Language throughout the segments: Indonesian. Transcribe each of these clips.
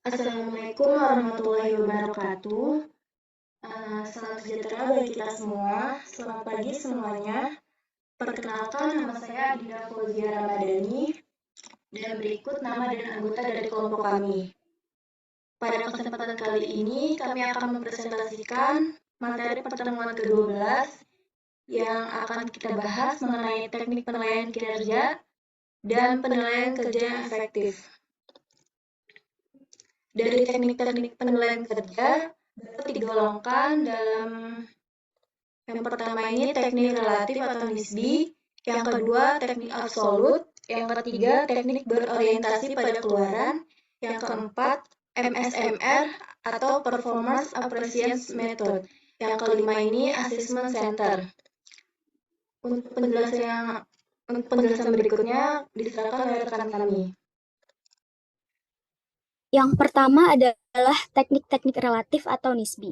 Assalamualaikum warahmatullahi wabarakatuh. Salam sejahtera bagi kita semua. Selamat pagi semuanya. Perkenalkan, nama saya Adinda Fauzia Ramadhani dan berikut nama dan anggota dari kelompok kami. Pada kesempatan kali ini, kami akan mempresentasikan materi pertemuan ke-12 yang akan kita bahas mengenai teknik penilaian kinerja dan penilaian kerja yang efektif. Dari teknik-teknik penilaian kerja dapat digolongkan dalam yang pertama ini teknik relatif atau nisbi, yang kedua teknik absolut, yang ketiga teknik berorientasi pada keluaran, yang keempat MSMR atau Performance Appreciation Method, yang kelima ini Assessment Center. Untuk penjelasan berikutnya diserahkan oleh rekan kami. Yang pertama adalah teknik-teknik relatif atau nisbi.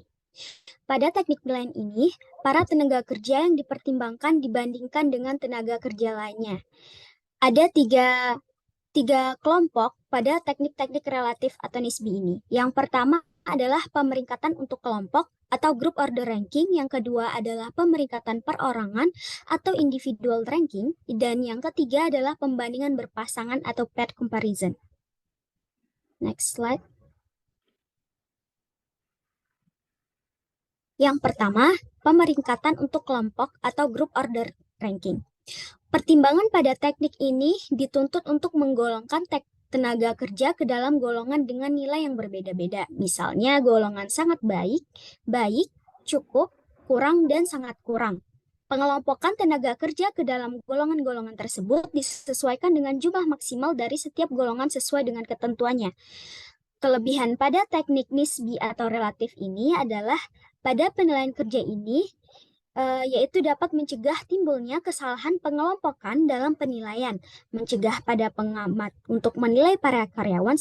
Pada teknik penilaian ini, para tenaga kerja yang dipertimbangkan dibandingkan dengan tenaga kerja lainnya. Ada tiga kelompok pada teknik-teknik relatif atau nisbi ini. Yang pertama adalah pemeringkatan untuk kelompok atau group order ranking, yang kedua adalah pemeringkatan perorangan atau individual ranking, dan yang ketiga adalah pembandingan berpasangan atau paired comparison. Next slide. Yang pertama, pemeringkatan untuk kelompok atau group order ranking. Pertimbangan pada teknik ini dituntut untuk menggolongkan tenaga kerja ke dalam golongan dengan nilai yang berbeda-beda. Misalnya golongan sangat baik, baik, cukup, kurang, dan sangat kurang. Pengelompokan tenaga kerja ke dalam golongan-golongan tersebut disesuaikan dengan jumlah maksimal dari setiap golongan sesuai dengan ketentuannya. Kelebihan pada teknik nisbi atau relatif ini adalah pada penilaian kerja ini, yaitu dapat mencegah timbulnya kesalahan pengelompokan dalam penilaian, mencegah pada pengamat untuk menilai para karyawan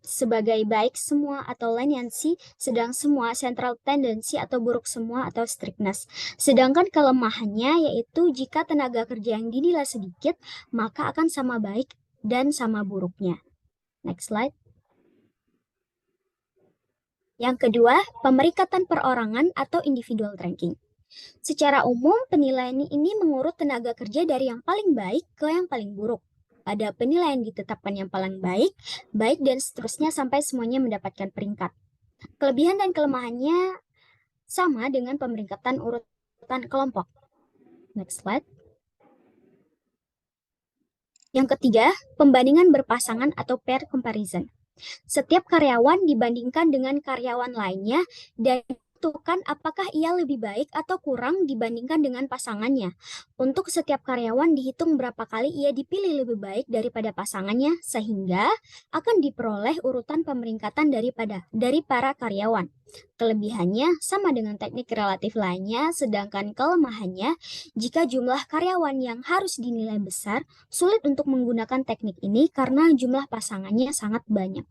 sebagai baik semua atau leniency, sedang semua, central tendency atau buruk semua atau strictness. Sedangkan kelemahannya yaitu jika tenaga kerja yang dinilai sedikit, maka akan sama baik dan sama buruknya. Next slide. Yang kedua, pemeringkatan perorangan atau individual ranking. Secara umum, penilaian ini mengurut tenaga kerja dari yang paling baik ke yang paling buruk. Pada penilaian ditetapkan yang paling baik, baik, dan seterusnya sampai semuanya mendapatkan peringkat. Kelebihan dan kelemahannya sama dengan pemeringkatan urutan kelompok. Next slide. Yang ketiga, pembandingan berpasangan atau pair comparison. Setiap karyawan dibandingkan dengan karyawan lainnya dan menentukan apakah ia lebih baik atau kurang dibandingkan dengan pasangannya. Untuk setiap karyawan dihitung berapa kali ia dipilih lebih baik daripada pasangannya, sehingga akan diperoleh urutan pemeringkatan dari para karyawan. Kelebihannya sama dengan teknik relatif lainnya, sedangkan kelemahannya, jika jumlah karyawan yang harus dinilai besar, sulit untuk menggunakan teknik ini karena jumlah pasangannya sangat banyak.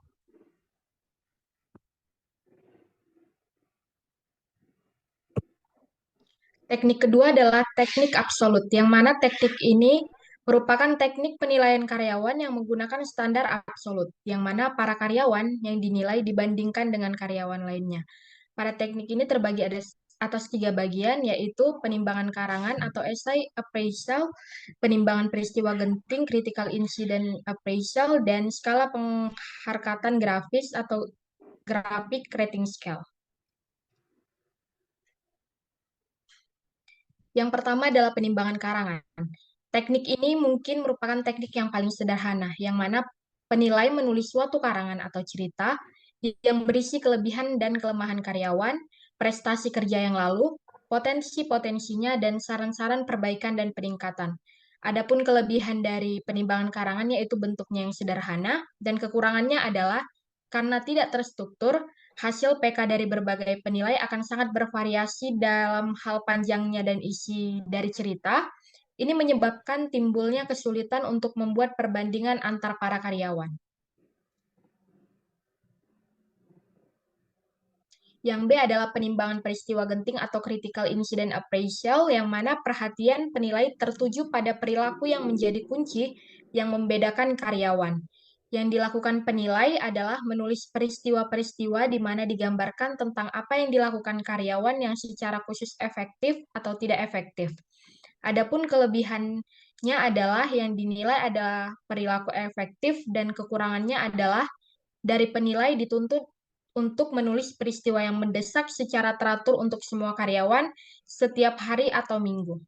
Teknik kedua adalah teknik absolut, yang mana teknik ini merupakan teknik penilaian karyawan yang menggunakan standar absolut, yang mana para karyawan yang dinilai dibandingkan dengan karyawan lainnya. Pada teknik ini terbagi atas 3 bagian, yaitu penimbangan karangan atau essay appraisal, penimbangan peristiwa genting critical incident appraisal, dan skala pengharkatan grafis atau graphic rating scale. Yang pertama adalah penimbangan karangan. Teknik ini mungkin merupakan teknik yang paling sederhana, yang mana penilai menulis suatu karangan atau cerita yang berisi kelebihan dan kelemahan karyawan, prestasi kerja yang lalu, potensi-potensinya, dan saran-saran perbaikan dan peningkatan. Adapun kelebihan dari penimbangan karangan yaitu bentuknya yang sederhana, dan kekurangannya adalah karena tidak terstruktur, hasil PK dari berbagai penilai akan sangat bervariasi dalam hal panjangnya dan isi dari cerita. Ini menyebabkan timbulnya kesulitan untuk membuat perbandingan antar para karyawan. Yang B adalah penimbangan peristiwa genting atau critical incident appraisal, yang mana perhatian penilai tertuju pada perilaku yang menjadi kunci yang membedakan karyawan. Yang dilakukan penilai adalah menulis peristiwa-peristiwa di mana digambarkan tentang apa yang dilakukan karyawan yang secara khusus efektif atau tidak efektif. Adapun kelebihannya adalah yang dinilai adalah perilaku efektif dan kekurangannya adalah dari penilai dituntut untuk menulis peristiwa yang mendesak secara teratur untuk semua karyawan setiap hari atau minggu.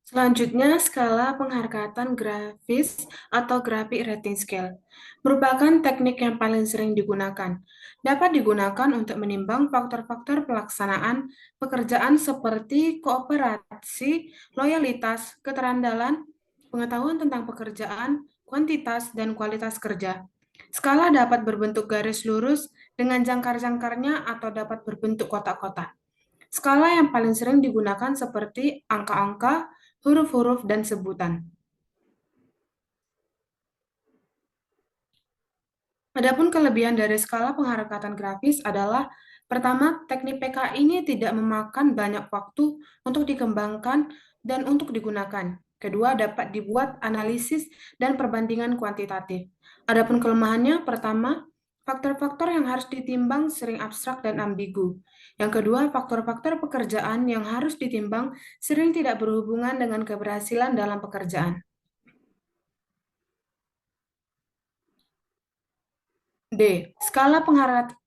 Selanjutnya, skala penghargaan grafis atau graphic rating scale merupakan teknik yang paling sering digunakan. Dapat digunakan untuk menimbang faktor-faktor pelaksanaan pekerjaan seperti kooperasi, loyalitas, keterandalan, pengetahuan tentang pekerjaan, kuantitas, dan kualitas kerja. Skala dapat berbentuk garis lurus dengan jangkar-jangkarnya atau dapat berbentuk kotak-kotak. Skala yang paling sering digunakan seperti angka-angka, huruf-huruf, dan sebutan. Adapun kelebihan dari skala penghargaan grafis adalah, pertama, teknik PK ini tidak memakan banyak waktu untuk dikembangkan dan untuk digunakan. Kedua, dapat dibuat analisis dan perbandingan kuantitatif. Adapun kelemahannya, pertama, faktor-faktor yang harus ditimbang sering abstrak dan ambigu. Yang kedua, faktor-faktor pekerjaan yang harus ditimbang sering tidak berhubungan dengan keberhasilan dalam pekerjaan. D. Skala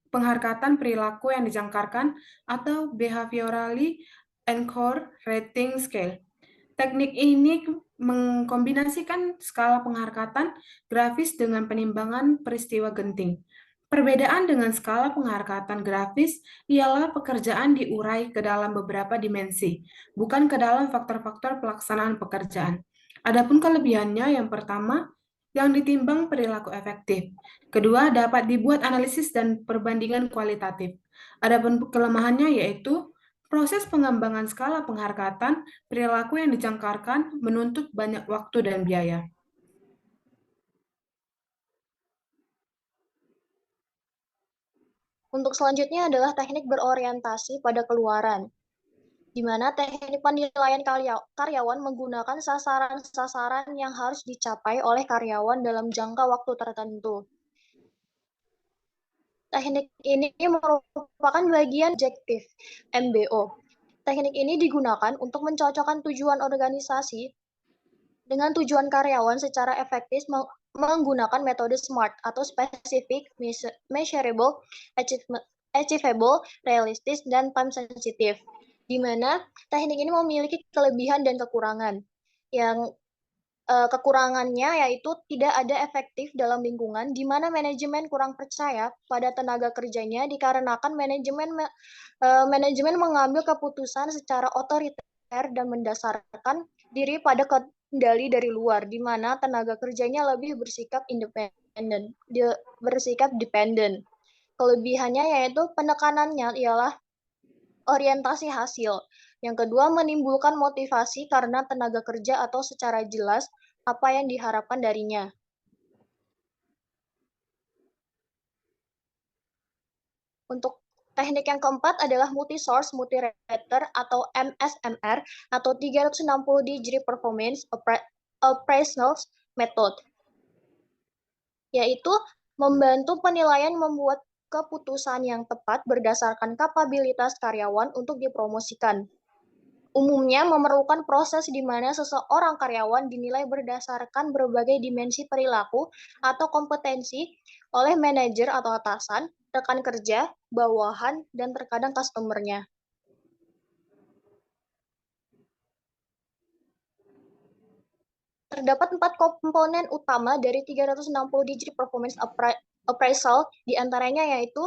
penghargaan perilaku yang dijangkarkan atau Behaviorally Anchored Rating Scale. Teknik ini mengkombinasikan skala penghargaan grafis dengan penimbangan peristiwa genting. Perbedaan dengan skala penghargaan grafis ialah pekerjaan diurai ke dalam beberapa dimensi, bukan ke dalam faktor-faktor pelaksanaan pekerjaan. Adapun kelebihannya, yang pertama, yang ditimbang perilaku efektif. Kedua, dapat dibuat analisis dan perbandingan kualitatif. Adapun kelemahannya yaitu proses pengembangan skala penghargaan perilaku yang dijangkarkan menuntut banyak waktu dan biaya. Untuk selanjutnya adalah teknik berorientasi pada keluaran, di mana teknik penilaian karyawan menggunakan sasaran-sasaran yang harus dicapai oleh karyawan dalam jangka waktu tertentu. Teknik ini merupakan bagian objektif MBO. Teknik ini digunakan untuk mencocokkan tujuan organisasi dengan tujuan karyawan secara efektif menggunakan metode SMART atau Specific, Measurable, Achievable, Realistic, dan Time Sensitive, di mana teknik ini memiliki kelebihan dan kekurangan. Yang kekurangannya yaitu tidak ada efektif dalam lingkungan di mana manajemen kurang percaya pada tenaga kerjanya dikarenakan manajemen mengambil keputusan secara otoriter dan mendasarkan diri pada kendali dari luar, di mana tenaga kerjanya lebih bersikap independen, bersikap dependen. Kelebihannya yaitu penekanannya ialah orientasi hasil. Yang kedua, menimbulkan motivasi karena tenaga kerja atau secara jelas apa yang diharapkan darinya. Untuk teknik yang keempat adalah multi-source multi-rater atau MSMR atau 360 degree performance appraisal method, yaitu membantu penilaian membuat keputusan yang tepat berdasarkan kapabilitas karyawan untuk dipromosikan. Umumnya memerlukan proses di mana seseorang karyawan dinilai berdasarkan berbagai dimensi perilaku atau kompetensi oleh manajer atau atasan, rekan kerja, bawahan, dan terkadang customer-nya. Terdapat 4 komponen utama dari 360 degree performance appraisal, diantaranya yaitu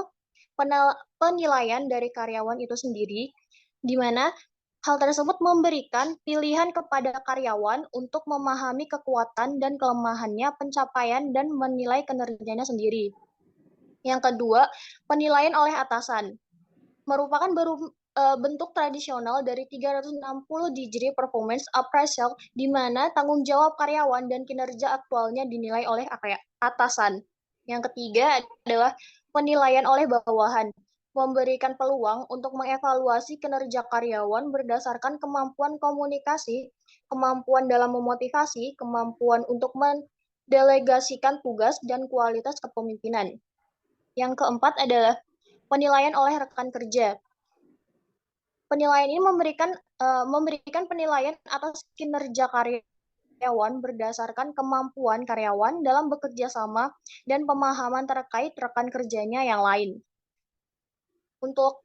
penilaian dari karyawan itu sendiri, di mana hal tersebut memberikan pilihan kepada karyawan untuk memahami kekuatan dan kelemahannya, pencapaian, dan menilai kinerjanya sendiri. Yang kedua, penilaian oleh atasan. Merupakan bentuk tradisional dari 360 degree performance appraisal, di mana tanggung jawab karyawan dan kinerja aktualnya dinilai oleh atasan. Yang ketiga adalah penilaian oleh bawahan, memberikan peluang untuk mengevaluasi kinerja karyawan berdasarkan kemampuan komunikasi, kemampuan dalam memotivasi, kemampuan untuk mendelegasikan tugas, dan kualitas kepemimpinan. Yang keempat adalah penilaian oleh rekan kerja. Penilaian ini memberikan penilaian atas kinerja karyawan berdasarkan kemampuan karyawan dalam bekerja sama dan pemahaman terkait rekan kerjanya yang lain. Untuk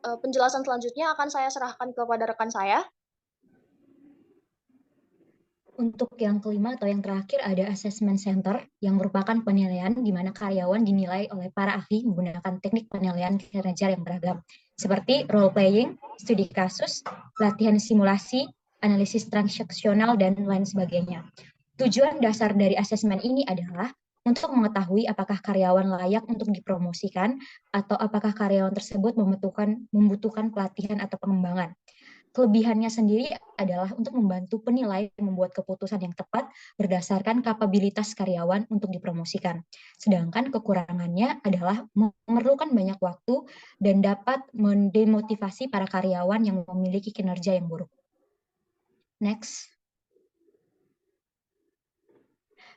penjelasan selanjutnya akan saya serahkan kepada rekan saya. Untuk yang kelima atau yang terakhir ada assessment center yang merupakan penilaian di mana karyawan dinilai oleh para ahli menggunakan teknik penilaian kinerja yang beragam seperti role playing, studi kasus, latihan simulasi, analisis transaksional, dan lain sebagainya. Tujuan dasar dari asesmen ini adalah untuk mengetahui apakah karyawan layak untuk dipromosikan atau apakah karyawan tersebut membutuhkan pelatihan atau pengembangan. Kelebihannya sendiri adalah untuk membantu penilai membuat keputusan yang tepat berdasarkan kapabilitas karyawan untuk dipromosikan. Sedangkan kekurangannya adalah memerlukan banyak waktu dan dapat mendemotivasi para karyawan yang memiliki kinerja yang buruk. Next.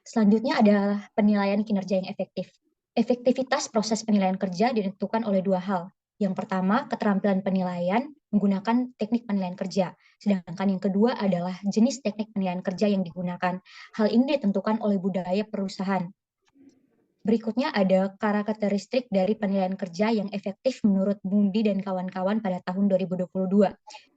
Selanjutnya adalah penilaian kinerja yang efektif. Efektivitas proses penilaian kerja ditentukan oleh dua hal. Yang pertama, keterampilan penilaian menggunakan teknik penilaian kerja. Sedangkan yang kedua adalah jenis teknik penilaian kerja yang digunakan. Hal ini ditentukan oleh budaya perusahaan. Berikutnya ada karakteristik dari penilaian kerja yang efektif menurut Mundi dan kawan-kawan pada tahun 2022,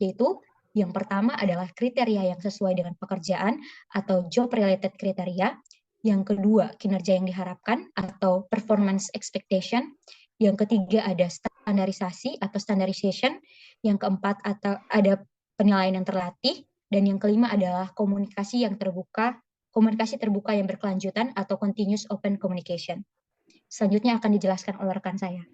yaitu yang pertama adalah kriteria yang sesuai dengan pekerjaan atau job-related kriteria. Yang kedua, kinerja yang diharapkan atau performance expectation. Yang ketiga ada standarisasi atau standardization. Yang keempat ada penilaian yang terlatih. Dan yang kelima adalah komunikasi terbuka yang berkelanjutan atau continuous open communication. Selanjutnya akan dijelaskan oleh rekan saya.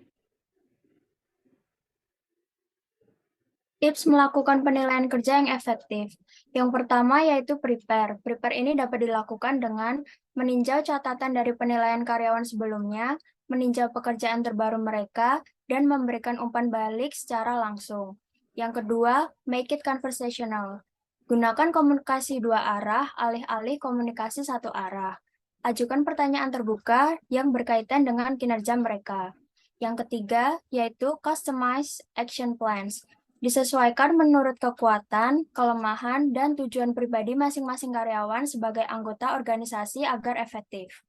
Tips melakukan penilaian kerja yang efektif. Yang pertama yaitu prepare. Prepare ini dapat dilakukan dengan meninjau catatan dari penilaian karyawan sebelumnya, meninjau pekerjaan terbaru mereka, dan memberikan umpan balik secara langsung. Yang kedua, make it conversational. Gunakan komunikasi dua arah, alih-alih komunikasi satu arah. Ajukan pertanyaan terbuka yang berkaitan dengan kinerja mereka. Yang ketiga, yaitu customize action plans. Disesuaikan menurut kekuatan, kelemahan, dan tujuan pribadi masing-masing karyawan sebagai anggota organisasi agar efektif.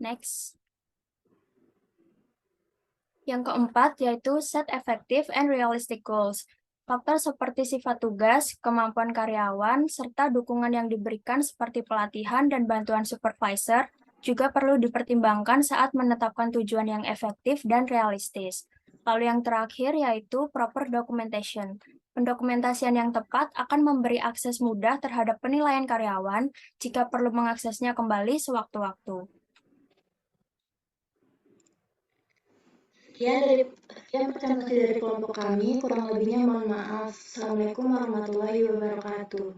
Next. Yang keempat yaitu set effective and realistic goals. Faktor seperti sifat tugas, kemampuan karyawan, serta dukungan yang diberikan seperti pelatihan dan bantuan supervisor juga perlu dipertimbangkan saat menetapkan tujuan yang efektif dan realistis. Lalu yang terakhir yaitu proper documentation. Pendokumentasian yang tepat akan memberi akses mudah terhadap penilaian karyawan jika perlu mengaksesnya kembali sewaktu-waktu. Sekian presentasi dari kelompok kami, kurang lebihnya mohon maaf. Assalamualaikum warahmatullahi wabarakatuh.